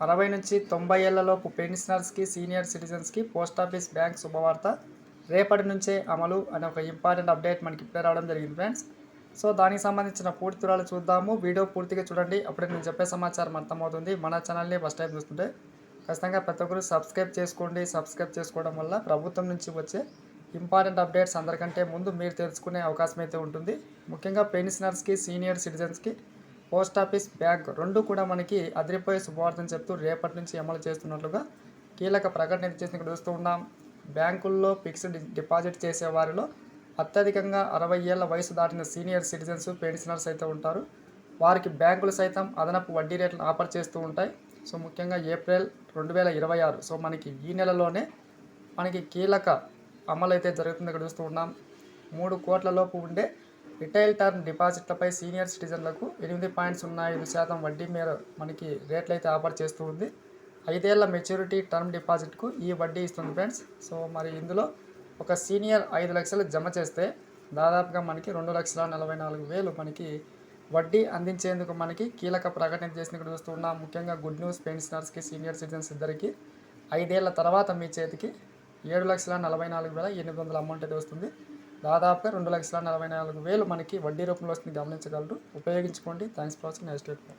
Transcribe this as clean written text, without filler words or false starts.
60 నుంచి 90 ఏళ్లలోపు పెన్షనర్స్కి, senior సిటిజన్స్కి post office bank శుభవార్త. రేపటి నుంచే అమలు అనే ఒక ఇంపార్టెంట్ అప్డేట్ మనకి ఇప్పుడే రావడం జరిగింది ఫ్రెండ్స్. సో దానికి సంబంధించిన పూర్తి వివరాలు చూద్దాము. వీడియో పూర్తిగా చూడండి, అప్పుడే నేను చెప్పే సమాచారం అర్థమవుతుంది. మన ఛానల్ని ఫస్ట్ టైం చూస్తుంటే ఖచ్చితంగా ప్రతి ఒక్కరు సబ్స్క్రైబ్ చేసుకోండి. సబ్స్క్రైబ్ చేసుకోవడం వల్ల ప్రభుత్వం నుంచి వచ్చే ఇంపార్టెంట్ అప్డేట్స్ అందరికంటే ముందు మీరు తెలుసుకునే అవకాశం అయితే ఉంటుంది. ముఖ్యంగా పెన్షనర్స్కి, సీనియర్ సిటిజన్స్కి పోస్ట్ ఆఫీస్ బ్యాంక్ రెండు కూడా మనకి అదిరిపోయే శుభవార్తను చెప్తూ రేపటి నుంచి అమలు చేస్తున్నట్లుగా కీలక ప్రకటన చేసి ఇక్కడ చూస్తూ ఉన్నాం. బ్యాంకుల్లో ఫిక్స్డ్ డిపాజిట్ చేసే వారిలో అత్యధికంగా 60 ఏళ్ల వయసు దాటిన సీనియర్ సిటిజన్స్, పెన్షనర్స్ అయితే ఉంటారు. వారికి బ్యాంకులు సైతం అదనపు వడ్డీ రేట్లను ఆఫర్ చేస్తూ ఉంటాయి. సో ముఖ్యంగా ఏప్రిల్ 2026, సో మనకి ఈ నెలలోనే మనకి కీలక అమలు అయితే జరుగుతుంది. ఇక్కడ చూస్తూ ఉన్నాం. 3 కోట్ల లోపు ఉండే రిటైల్ టర్మ్ డిపాజిట్లపై సీనియర్ సిటిజన్లకు 8.05% వడ్డీ మేర మనకి రేట్లు అయితే ఆఫర్ చేస్తూ ఉంది. 5 ఏళ్ల మెచ్యూరిటీ టర్మ్ డిపాజిట్కు ఈ వడ్డీ ఇస్తుంది ఫ్రెండ్స్. సో మరి ఇందులో ఒక సీనియర్ 5 లక్షలు జమ చేస్తే దాదాపుగా మనకి 2,44,000 మనకి వడ్డీ అందించేందుకు మనకి కీలక ప్రకటన చేసిన ఇక్కడ చూస్తూ ఉన్నాం. ముఖ్యంగా గుడ్ న్యూస్ పెన్షనర్స్కి, సీనియర్ సిటిజన్స్ ఇద్దరికి 5 ఏళ్ల తర్వాత మీ చేతికి 7,44,800 అమౌంట్ అయితే వస్తుంది. దాదాపుగా 2,44,000 మనకి వడ్డీ రూపంలో వస్తుంది. గమనించగలరు. ఉపయోగించుకోండి. Thanks for watching. Next video.